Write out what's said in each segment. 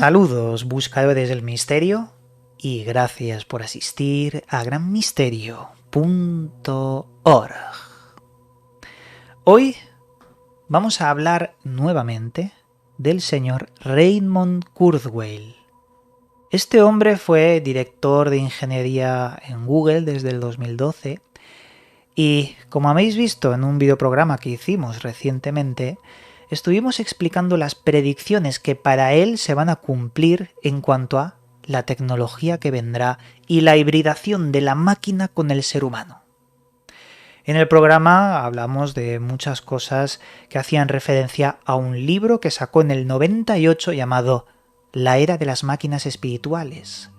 Saludos, buscadores del misterio, y gracias por asistir a granmisterio.org. Hoy vamos a hablar nuevamente del señor Raymond Kurzweil. Este hombre fue director de ingeniería en Google desde el 2012 y, como habéis visto en un videoprograma que hicimos recientemente, estuvimos explicando las predicciones que para él se van a cumplir en cuanto a la tecnología que vendrá y la hibridación de la máquina con el ser humano. En el programa hablamos de muchas cosas que hacían referencia a un libro que sacó en el 98 llamado La Era de las Máquinas Espirituales,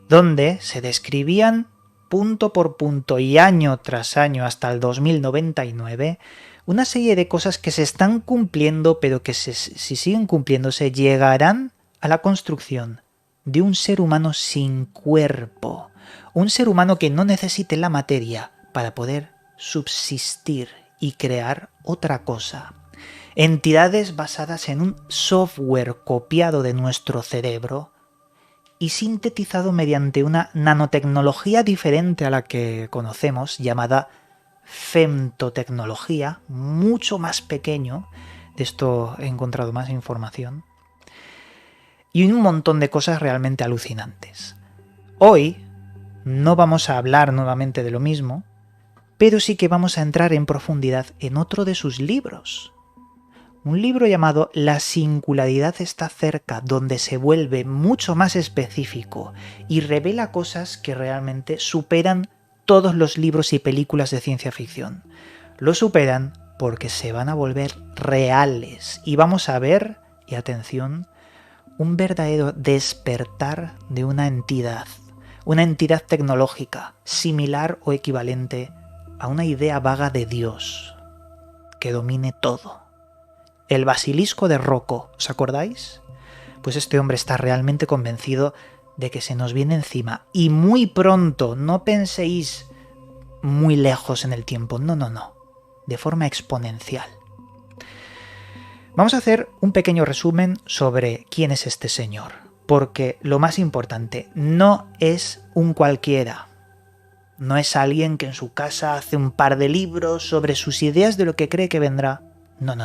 donde se describían punto por punto y año tras año hasta el 2099 una serie de cosas que se están cumpliendo, pero que si siguen cumpliéndose llegarán a la construcción de un ser humano sin cuerpo, un ser humano que no necesite la materia para poder subsistir y crear otra cosa. Entidades basadas en un software copiado de nuestro cerebro y sintetizado mediante una nanotecnología diferente a la que conocemos, llamada femtotecnología, mucho más pequeño. De esto he encontrado más información. Y un montón de cosas realmente alucinantes. Hoy no vamos a hablar nuevamente de lo mismo, pero sí que vamos a entrar en profundidad en otro de sus libros. Un libro llamado La singularidad está cerca, donde se vuelve mucho más específico y revela cosas que realmente superan todos los libros y películas de ciencia ficción. Lo superan porque se van a volver reales y vamos a ver, y atención, un verdadero despertar de una entidad tecnológica similar o equivalente a una idea vaga de Dios que domine todo. El basilisco de Rocco, ¿os acordáis? Pues este hombre está realmente convencido de que se nos viene encima y muy pronto, no penséis muy lejos en el tiempo, no, de forma exponencial. Vamos a hacer un pequeño resumen sobre quién es este señor, porque lo más importante, no es un cualquiera, no es alguien que en su casa hace un par de libros sobre sus ideas de lo que cree que vendrá, no.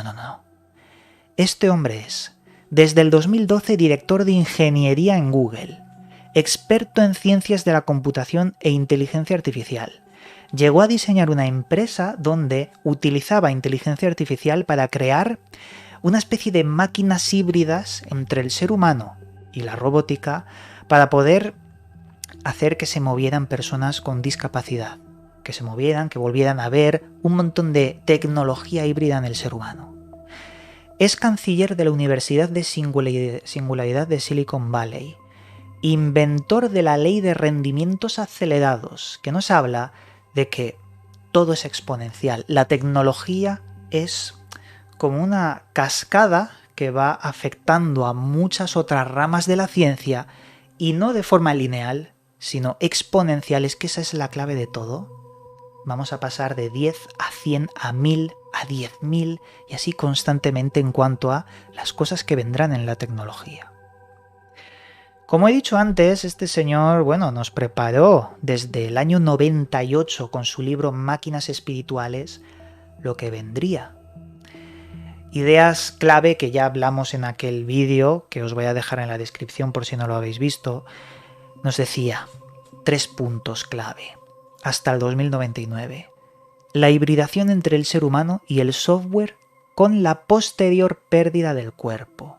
Este hombre es, desde el 2012, director de ingeniería en Google, experto en ciencias de la computación e inteligencia artificial. Llegó a diseñar una empresa donde utilizaba inteligencia artificial para crear una especie de máquinas híbridas entre el ser humano y la robótica para poder hacer que se movieran personas con discapacidad, que se movieran, que volvieran a ver un montón de tecnología híbrida en el ser humano. Es canciller de la Universidad de Singularidad de Silicon Valley, inventor de la ley de rendimientos acelerados, que nos habla de que todo es exponencial. La tecnología es como una cascada que va afectando a muchas otras ramas de la ciencia y no de forma lineal, sino exponencial. Es que esa es la clave de todo. Vamos a pasar de 10 a 100 a 1000 a 10.000 y así constantemente en cuanto a las cosas que vendrán en la tecnología. Como he dicho antes, este señor, nos preparó desde el año 98 con su libro Máquinas Espirituales lo que vendría. Ideas clave que ya hablamos en aquel vídeo, que os voy a dejar en la descripción por si no lo habéis visto, nos decía 3 puntos clave hasta el 2099. La hibridación entre el ser humano y el software con la posterior pérdida del cuerpo.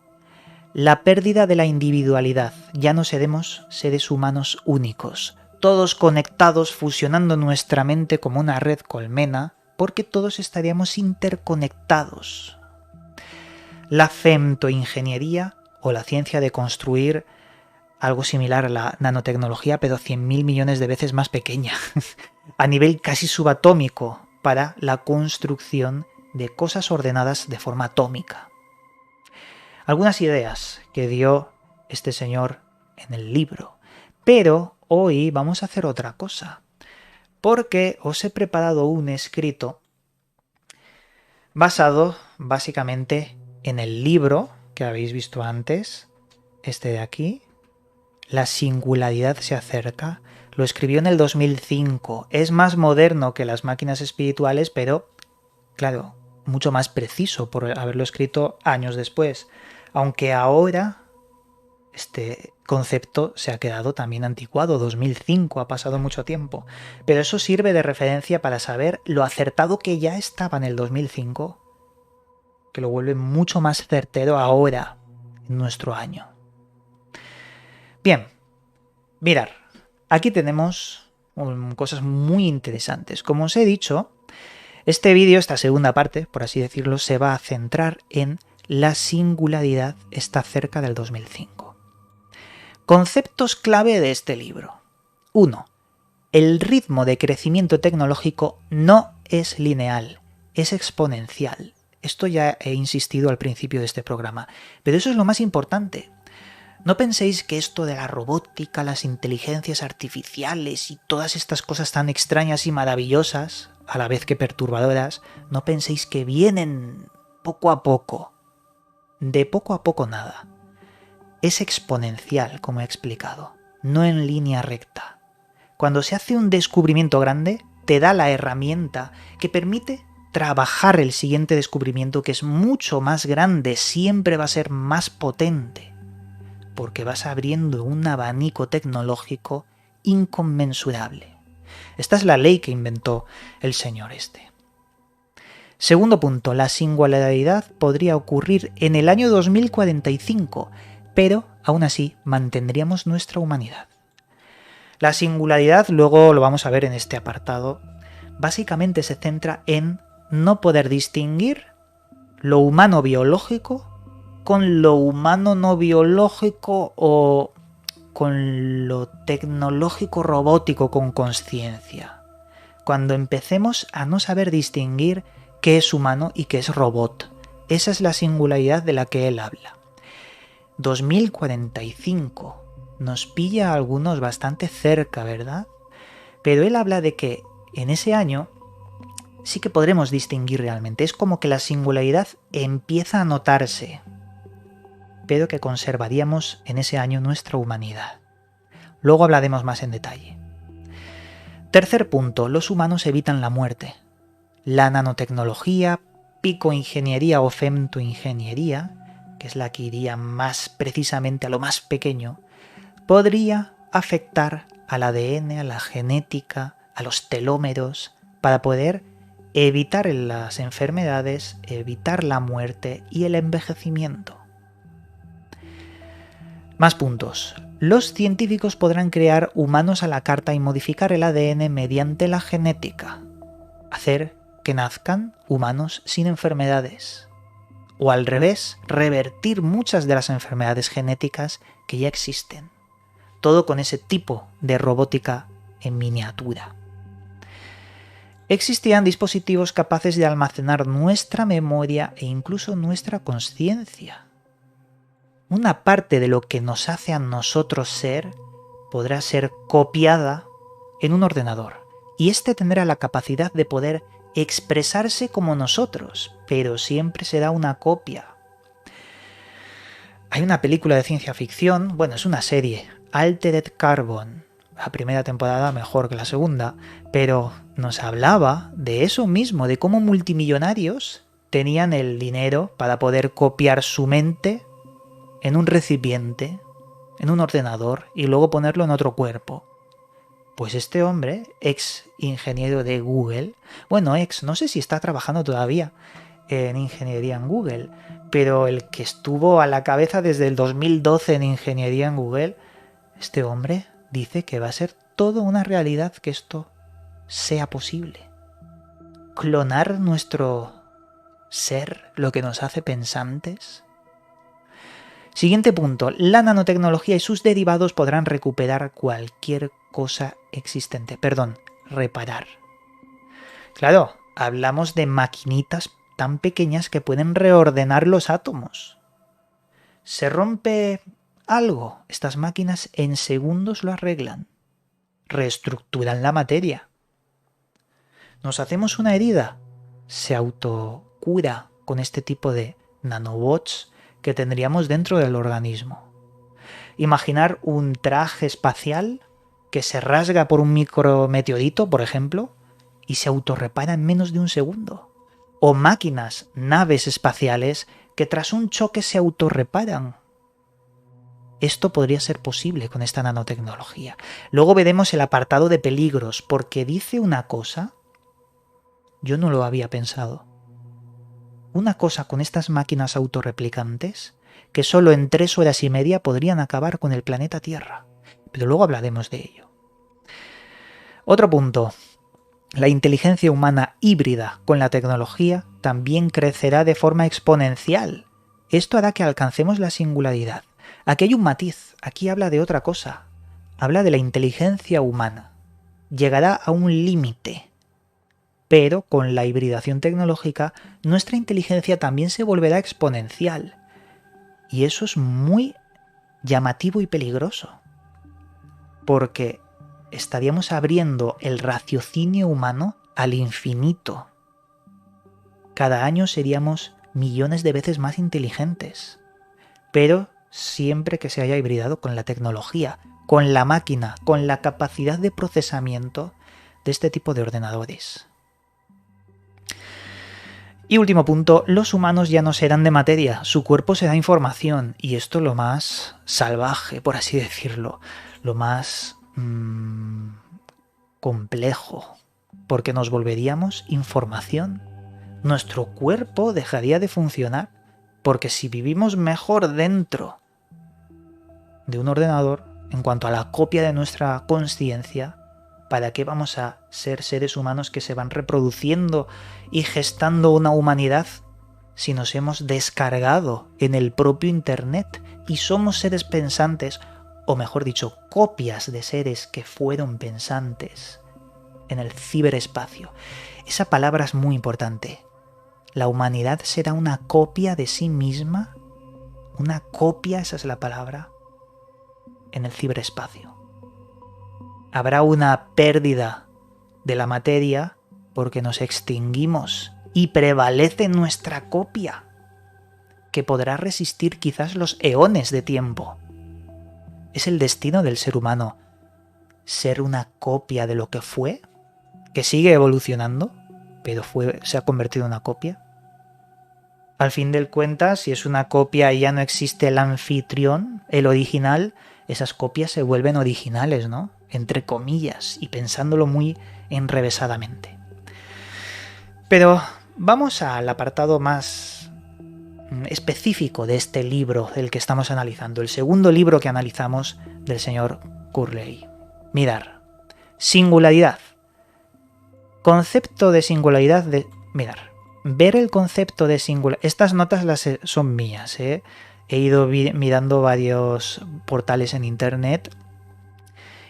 La pérdida de la individualidad, ya no seremos seres humanos únicos, todos conectados fusionando nuestra mente como una red colmena, porque todos estaríamos interconectados. La femtoingeniería o la ciencia de construir algo similar a la nanotecnología, pero 100.000 millones de veces más pequeña, a nivel casi subatómico, para la construcción de cosas ordenadas de forma atómica. Algunas ideas que dio este señor en el libro, pero hoy vamos a hacer otra cosa, porque os he preparado un escrito basado básicamente en el libro que habéis visto antes, este de aquí. La singularidad se acerca. Lo escribió en el 2005. Es más moderno que las máquinas espirituales, pero, claro, mucho más preciso por haberlo escrito años después. Aunque ahora este concepto se ha quedado también anticuado. 2005, ha pasado mucho tiempo. Pero eso sirve de referencia para saber lo acertado que ya estaba en el 2005, que lo vuelve mucho más certero ahora, en nuestro año. Bien, mirar, aquí tenemos cosas muy interesantes. Como os he dicho, este vídeo, esta segunda parte, por así decirlo, se va a centrar en la singularidad está cerca del 2005. Conceptos clave de este libro. 1. El ritmo de crecimiento tecnológico no es lineal, es exponencial. Esto ya he insistido al principio de este programa, pero eso es lo más importante. No penséis que esto de la robótica, las inteligencias artificiales y todas estas cosas tan extrañas y maravillosas, a la vez que perturbadoras, no penséis que vienen poco a poco. De poco a poco nada. Es exponencial, como he explicado, no en línea recta. Cuando se hace un descubrimiento grande, te da la herramienta que permite trabajar el siguiente descubrimiento, que es mucho más grande, siempre va a ser más potente, porque vas abriendo un abanico tecnológico inconmensurable. Esta es la ley que inventó el señor este. Segundo punto, la singularidad podría ocurrir en el año 2045, pero aún así mantendríamos nuestra humanidad. La singularidad, luego lo vamos a ver en este apartado, básicamente se centra en no poder distinguir lo humano biológico con lo humano no biológico o con lo tecnológico robótico con conciencia. Cuando empecemos a no saber distinguir qué es humano y qué es robot. Esa es la singularidad de la que él habla. 2045 nos pilla a algunos bastante cerca, ¿verdad? Pero él habla de que en ese año sí que podremos distinguir realmente. Es como que la singularidad empieza a notarse, pero que conservaríamos en ese año nuestra humanidad. Luego hablaremos más en detalle. Tercer punto, los humanos evitan la muerte. La nanotecnología, picoingeniería o femtoingeniería, que es la que iría más precisamente a lo más pequeño, podría afectar al ADN, a la genética, a los telómeros, para poder evitar las enfermedades, evitar la muerte y el envejecimiento. Más puntos. Los científicos podrán crear humanos a la carta y modificar el ADN mediante la genética. Hacer que nazcan humanos sin enfermedades. O al revés, revertir muchas de las enfermedades genéticas que ya existen. Todo con ese tipo de robótica en miniatura. Existían dispositivos capaces de almacenar nuestra memoria e incluso nuestra conciencia. Una parte de lo que nos hace a nosotros ser podrá ser copiada en un ordenador, y este tendrá la capacidad de poder expresarse como nosotros, pero siempre será una copia. Hay una película de ciencia ficción, bueno, es una serie, Altered Carbon. La primera temporada mejor que la segunda, pero nos hablaba de eso mismo, de cómo multimillonarios tenían el dinero para poder copiar su mente en un recipiente, en un ordenador, y luego ponerlo en otro cuerpo. Pues este hombre, ex ingeniero de Google, bueno, no sé si está trabajando todavía en ingeniería en Google, pero el que estuvo a la cabeza desde el 2012 en ingeniería en Google, este hombre dice que va a ser toda una realidad que esto sea posible. Clonar nuestro ser, lo que nos hace pensantes. Siguiente punto, la nanotecnología y sus derivados podrán recuperar cualquier cosa existente. Reparar. Claro, hablamos de maquinitas tan pequeñas que pueden reordenar los átomos. Se rompe algo, estas máquinas en segundos lo arreglan. Reestructuran la materia. Nos hacemos una herida, se autocura con este tipo de nanobots que tendríamos dentro del organismo. Imaginar un traje espacial que se rasga por un micrometeorito, por ejemplo, y se autorrepara en menos de un segundo. O máquinas, naves espaciales, que tras un choque se autorreparan. Esto podría ser posible con esta nanotecnología. Luego veremos el apartado de peligros, porque dice una cosa, yo no lo había pensado. Una cosa con estas máquinas autorreplicantes, que solo en 3 horas y media podrían acabar con el planeta Tierra. Pero luego hablaremos de ello. Otro punto. La inteligencia humana híbrida con la tecnología también crecerá de forma exponencial. Esto hará que alcancemos la singularidad. Aquí hay un matiz, aquí habla de otra cosa. Habla de la inteligencia humana. Llegará a un límite. Pero con la hibridación tecnológica, nuestra inteligencia también se volverá exponencial. Y eso es muy llamativo y peligroso. Porque estaríamos abriendo el raciocinio humano al infinito. Cada año seríamos millones de veces más inteligentes. Pero siempre que se haya hibridado con la tecnología, con la máquina, con la capacidad de procesamiento de este tipo de ordenadores. Y último punto, los humanos ya no serán de materia, su cuerpo será información, y esto es lo más salvaje, por así decirlo, lo más complejo, porque nos volveríamos información. Nuestro cuerpo dejaría de funcionar, porque si vivimos mejor dentro de un ordenador, en cuanto a la copia de nuestra consciencia, ¿para qué vamos a ser seres humanos que se van reproduciendo y gestando una humanidad si nos hemos descargado en el propio Internet y somos seres pensantes, o mejor dicho, copias de seres que fueron pensantes en el ciberespacio? Esa palabra es muy importante. La humanidad será una copia de sí misma, una copia, esa es la palabra, en el ciberespacio. Habrá una pérdida de la materia porque nos extinguimos y prevalece nuestra copia, que podrá resistir quizás los eones de tiempo. Es el destino del ser humano, ser una copia de lo que fue, que sigue evolucionando, pero se ha convertido en una copia. Al fin del cuentas, si es una copia y ya no existe el anfitrión, el original, esas copias se vuelven originales, ¿no? Entre comillas, y pensándolo muy enrevesadamente. Pero vamos al apartado más específico de este libro del que estamos analizando, el segundo libro que analizamos del señor Kurzweil. Mirar, singularidad. Concepto de singularidad de... Mirar, ver el concepto de singularidad... Estas notas son mías, ¿eh? He ido mirando varios portales en internet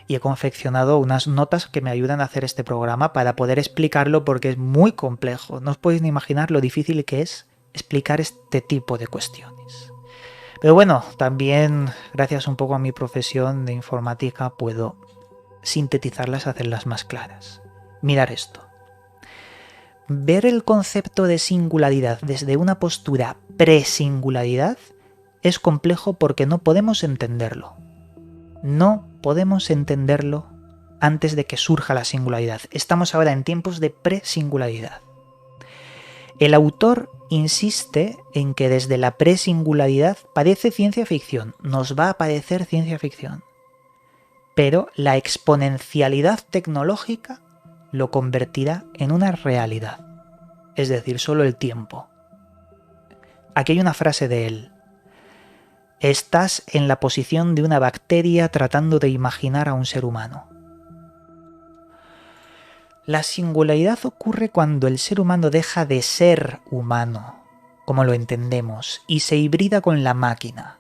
y he confeccionado unas notas que me ayudan a hacer este programa para poder explicarlo, porque es muy complejo. No os podéis ni imaginar lo difícil que es explicar este tipo de cuestiones. Pero bueno, también gracias un poco a mi profesión de informática puedo sintetizarlas, hacerlas más claras. Mirar esto. Ver el concepto de singularidad desde una postura pre-singularidad es complejo porque no podemos entenderlo. No podemos entenderlo antes de que surja la singularidad. Estamos ahora en tiempos de pre-singularidad. El autor insiste en que desde la pre-singularidad parece ciencia ficción, nos va a parecer ciencia ficción. Pero la exponencialidad tecnológica lo convertirá en una realidad, es decir, solo el tiempo. Aquí hay una frase de él. Estás en la posición de una bacteria tratando de imaginar a un ser humano. La singularidad ocurre cuando el ser humano deja de ser humano, como lo entendemos, y se hibrida con la máquina.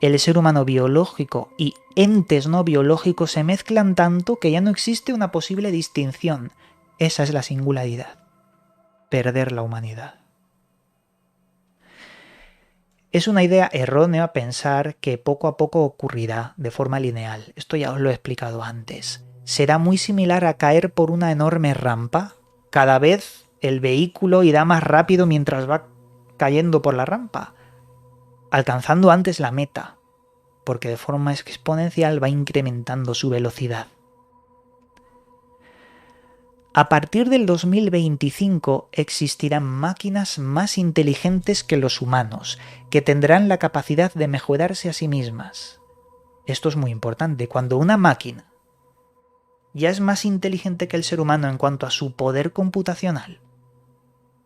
El ser humano biológico y entes no biológicos se mezclan tanto que ya no existe una posible distinción. Esa es la singularidad. Perder la humanidad. Es una idea errónea pensar que poco a poco ocurrirá de forma lineal. Esto ya os lo he explicado antes. Será muy similar a caer por una enorme rampa. Cada vez el vehículo irá más rápido mientras va cayendo por la rampa, alcanzando antes la meta. porque de forma exponencial va incrementando su velocidad. A partir del 2025 existirán máquinas más inteligentes que los humanos, que tendrán la capacidad de mejorarse a sí mismas. Esto es muy importante. Cuando una máquina ya es más inteligente que el ser humano en cuanto a su poder computacional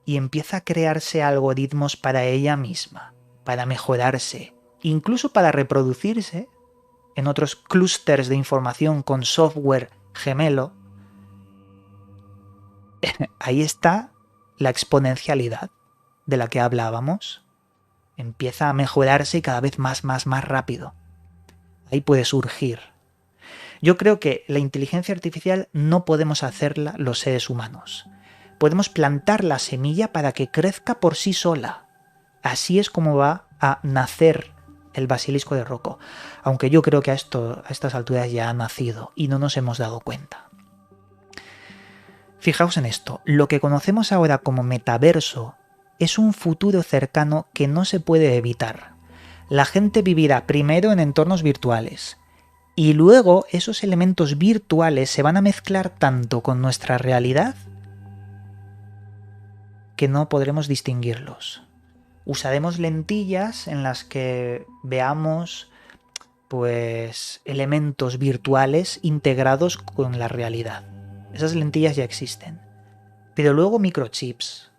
y empieza a crearse algoritmos para ella misma, para mejorarse, incluso para reproducirse en otros clústeres de información con software gemelo, ahí está la exponencialidad de la que hablábamos. Empieza a mejorarse cada vez más rápido. Ahí puede surgir. Yo creo que la inteligencia artificial no podemos hacerla los seres humanos. Podemos plantar la semilla para que crezca por sí sola. Así es como va a nacer el basilisco de Rocco. Aunque yo creo que a estas alturas ya ha nacido y no nos hemos dado cuenta. Fijaos en esto. Lo que conocemos ahora como metaverso es un futuro cercano que no se puede evitar. La gente vivirá primero en entornos virtuales y luego esos elementos virtuales se van a mezclar tanto con nuestra realidad que no podremos distinguirlos. Usaremos lentillas en las que veamos pues elementos virtuales integrados con la realidad. Esas lentillas ya existen. Pero luego microchips.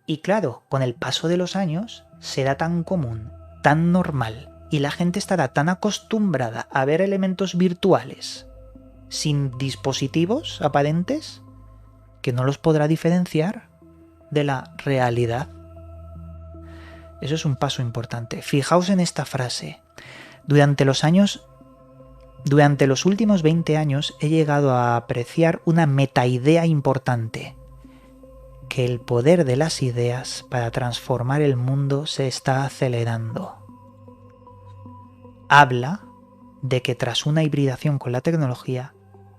Y claro, con el paso de los años será tan común, tan normal, y la gente estará tan acostumbrada a ver elementos virtuales sin dispositivos aparentes que no los podrá diferenciar de la realidad. Eso es un paso importante. Fijaos en esta frase. Durante los últimos 20 años he llegado a apreciar una metaidea importante, que el poder de las ideas para transformar el mundo se está acelerando. Habla de que tras una hibridación con la tecnología,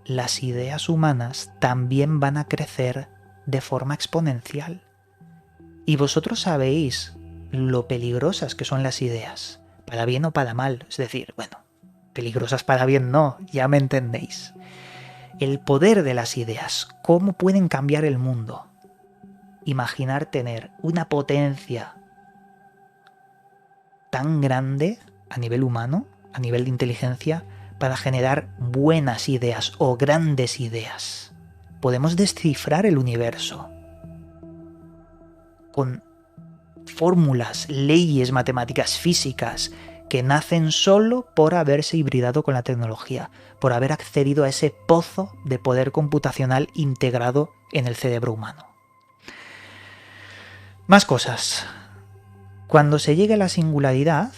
las ideas humanas también van a crecer de forma exponencial. Y vosotros sabéis lo peligrosas que son las ideas, para bien o para mal. Es decir, bueno, peligrosas para bien no, ya me entendéis. El poder de las ideas, cómo pueden cambiar el mundo. Imaginar tener una potencia tan grande a nivel humano, a nivel de inteligencia, para generar buenas ideas o grandes ideas. Podemos descifrar el universo con fórmulas, leyes matemáticas, físicas, que nacen solo por haberse hibridado con la tecnología, por haber accedido a ese pozo de poder computacional integrado en el cerebro humano. Más cosas. Cuando se llegue a la singularidad,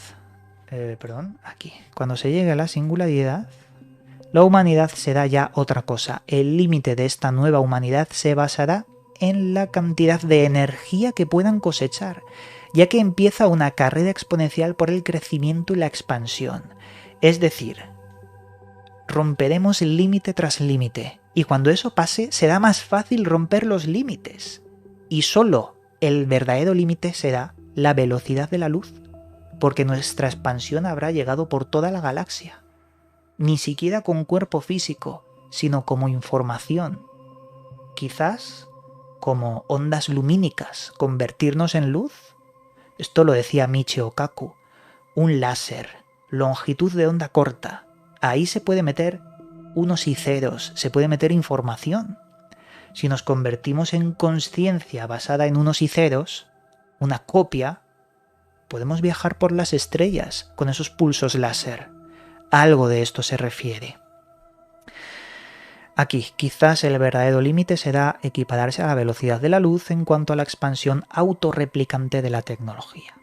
cuando se llegue a la singularidad, la humanidad será ya otra cosa. El límite de esta nueva humanidad se basará en la cantidad de energía que puedan cosechar, ya que empieza una carrera exponencial por el crecimiento y la expansión. Es decir, romperemos límite tras límite, y cuando eso pase será más fácil romper los límites. Y solo el verdadero límite será la velocidad de la luz, porque nuestra expansión habrá llegado por toda la galaxia. Ni siquiera con cuerpo físico, sino como información. Quizás como ondas lumínicas, convertirnos en luz. Esto lo decía Michio Kaku. Un láser, longitud de onda corta. Ahí se puede meter unos y ceros, se puede meter información. Si nos convertimos en conciencia basada en unos y ceros, una copia, podemos viajar por las estrellas con esos pulsos láser. Algo de esto se refiere. Aquí, quizás el verdadero límite será equipararse a la velocidad de la luz en cuanto a la expansión autorreplicante de la tecnología.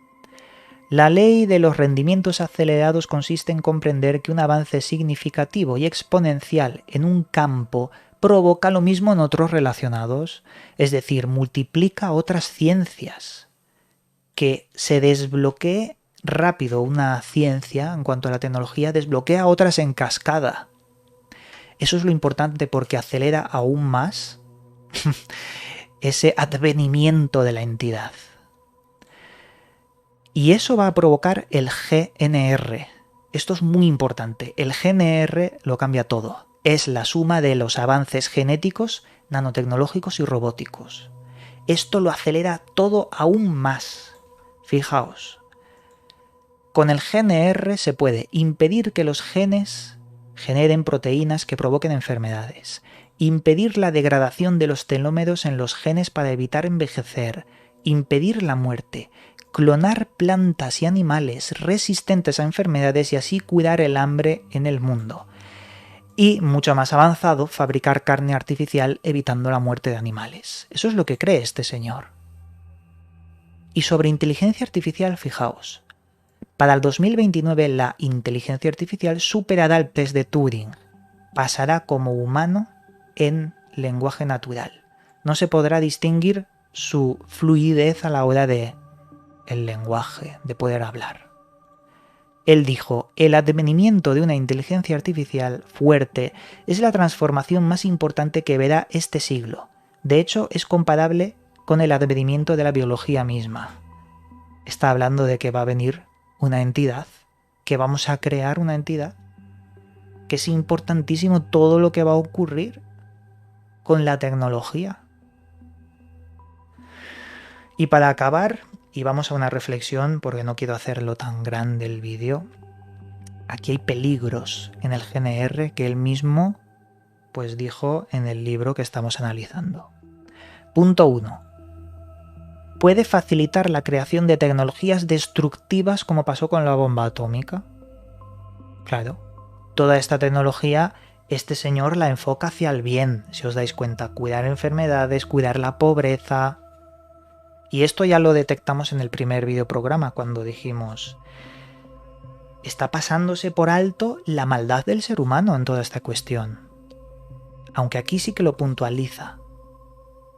La ley de los rendimientos acelerados consiste en comprender que un avance significativo y exponencial en un campo provoca lo mismo en otros relacionados, es decir, multiplica otras ciencias. Que se desbloquee rápido una ciencia en cuanto a la tecnología desbloquea otras en cascada. Eso es lo importante porque acelera aún más ese advenimiento de la entidad. Y eso va a provocar el GNR, esto es muy importante, el GNR lo cambia todo. Es la suma de los avances genéticos, nanotecnológicos y robóticos. Esto lo acelera todo aún más. Fijaos, con el GNR se puede impedir que los genes generen proteínas que provoquen enfermedades, impedir la degradación de los telómeros en los genes para evitar envejecer, impedir la muerte, clonar plantas y animales resistentes a enfermedades y así cuidar el hambre en el mundo. Y, mucho más avanzado, fabricar carne artificial evitando la muerte de animales. Eso es lo que cree este señor. Y sobre inteligencia artificial, fijaos. Para el 2029 la inteligencia artificial superará el test de Turing. Pasará como humano en lenguaje natural. No se podrá distinguir su fluidez a la hora de el lenguaje, de poder hablar. Él dijo, el advenimiento de una inteligencia artificial fuerte es la transformación más importante que verá este siglo. De hecho, es comparable con el advenimiento de la biología misma. Está hablando de que va a venir una entidad, que vamos a crear una entidad, que es importantísimo todo lo que va a ocurrir con la tecnología. Y para acabar, y vamos a una reflexión porque no quiero hacerlo tan grande el vídeo, aquí hay peligros en el GNR que él mismo pues dijo en el libro que estamos analizando. Punto 1. Puede facilitar la creación de tecnologías destructivas como pasó con la bomba atómica. Claro, toda esta tecnología este señor la enfoca hacia el bien, si os dais cuenta, cuidar enfermedades, cuidar la pobreza. Y esto ya lo detectamos en el primer videoprograma cuando dijimos, está pasándose por alto la maldad del ser humano en toda esta cuestión. Aunque aquí sí que lo puntualiza.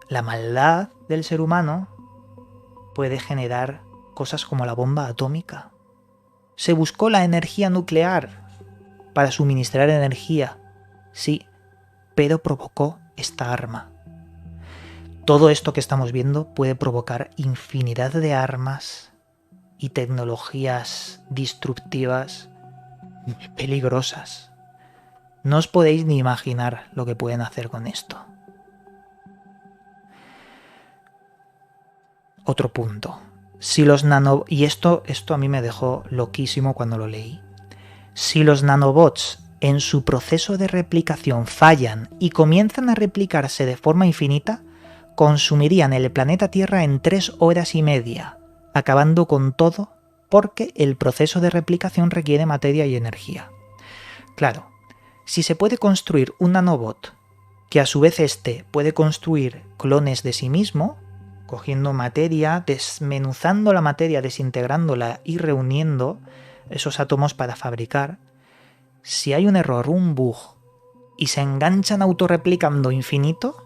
La maldad del ser humano puede generar cosas como la bomba atómica. Se buscó la energía nuclear para suministrar energía, sí, pero provocó esta arma. Todo esto que estamos viendo puede provocar infinidad de armas y tecnologías destructivas muy peligrosas. No os podéis ni imaginar lo que pueden hacer con esto. Otro punto. Si los y esto a mí me dejó loquísimo cuando lo leí. Si los nanobots en su proceso de replicación fallan y comienzan a replicarse de forma infinita, consumirían el planeta Tierra en 3 horas y media, acabando con todo porque el proceso de replicación requiere materia y energía. Claro, si se puede construir un nanobot que a su vez éste puede construir clones de sí mismo, cogiendo materia, desmenuzando la materia, desintegrándola y reuniendo esos átomos para fabricar, si hay un error, un bug, y se enganchan autorreplicando infinito,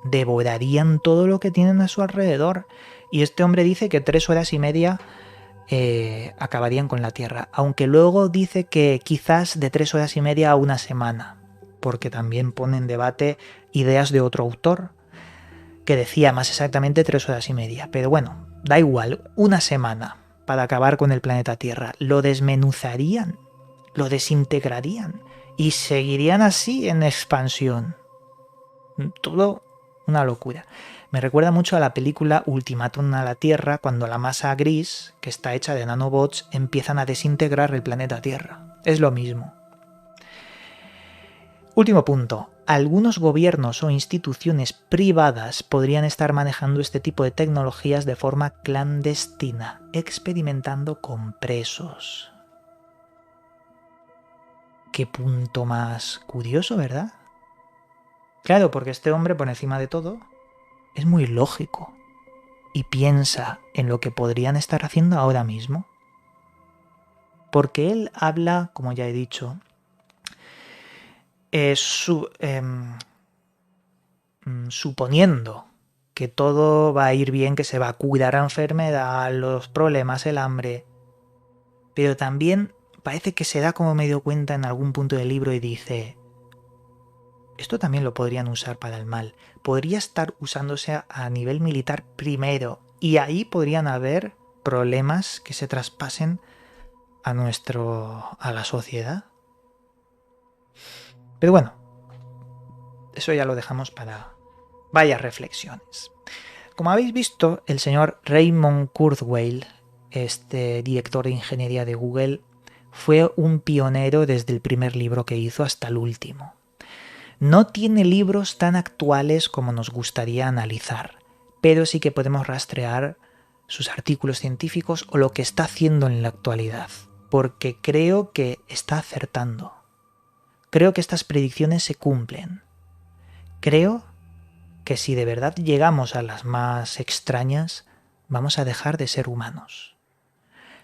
devorarían todo lo que tienen a su alrededor. Y este hombre dice que 3 horas y media acabarían con la Tierra, aunque luego dice que quizás de 3 horas y media a una semana, porque también pone en debate ideas de otro autor que decía más exactamente 3 horas y media, pero bueno, da igual, una semana para acabar con el planeta Tierra. Lo desmenuzarían, lo desintegrarían y seguirían así en expansión. Todo una locura. Me recuerda mucho a la película Ultimátum a la Tierra, cuando la masa gris, que está hecha de nanobots, empiezan a desintegrar el planeta Tierra. Es lo mismo. Último punto. Algunos gobiernos o instituciones privadas podrían estar manejando este tipo de tecnologías de forma clandestina, experimentando con presos. Qué punto más curioso, ¿verdad? Claro, porque este hombre, por encima de todo, es muy lógico y piensa en lo que podrían estar haciendo ahora mismo. Porque él habla, como ya he dicho, suponiendo que todo va a ir bien, que se va a curar la enfermedad, los problemas, el hambre. Pero también parece que se da como medio cuenta en algún punto del libro y dice, esto también lo podrían usar para el mal. Podría estar usándose a nivel militar primero y ahí podrían haber problemas que se traspasen a la sociedad. Pero bueno, eso ya lo dejamos para varias reflexiones. Como habéis visto, el señor Raymond Kurzweil, este director de ingeniería de Google, fue un pionero desde el primer libro que hizo hasta el último. No tiene libros tan actuales como nos gustaría analizar, pero sí que podemos rastrear sus artículos científicos o lo que está haciendo en la actualidad, porque creo que está acertando. Creo que estas predicciones se cumplen. Creo que si de verdad llegamos a las más extrañas, vamos a dejar de ser humanos.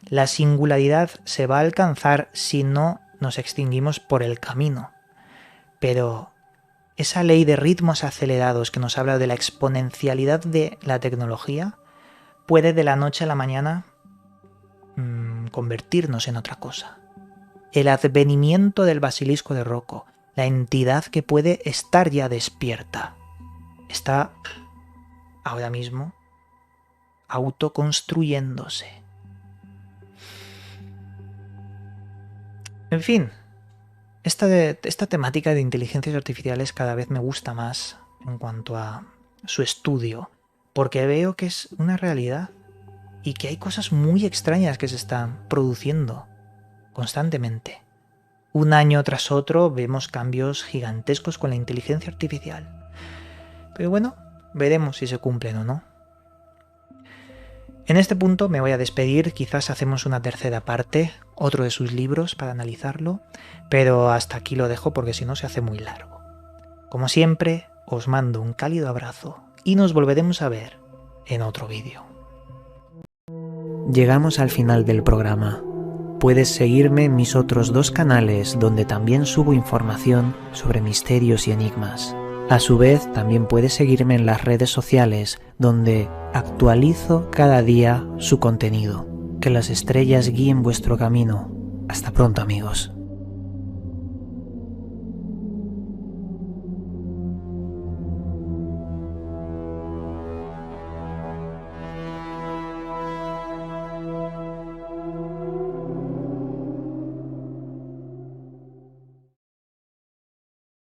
La singularidad se va a alcanzar si no nos extinguimos por el camino. Pero esa ley de ritmos acelerados que nos habla de la exponencialidad de la tecnología puede de la noche a la mañana convertirnos en otra cosa. El advenimiento del basilisco de Rocco, la entidad que puede estar ya despierta, está ahora mismo autoconstruyéndose. En fin, esta temática de inteligencias artificiales cada vez me gusta más en cuanto a su estudio, porque veo que es una realidad y que hay cosas muy extrañas que se están produciendo constantemente. Un año tras otro vemos cambios gigantescos con la inteligencia artificial. Pero bueno, veremos si se cumplen o no. En este punto me voy a despedir, quizás hacemos una tercera parte, otro de sus libros para analizarlo, pero hasta aquí lo dejo porque si no se hace muy largo. Como siempre, os mando un cálido abrazo y nos volveremos a ver en otro vídeo. Llegamos al final del programa. Puedes seguirme en mis otros 2 canales donde también subo información sobre misterios y enigmas. A su vez, también puedes seguirme en las redes sociales donde actualizo cada día su contenido. Que las estrellas guíen vuestro camino. Hasta pronto, amigos.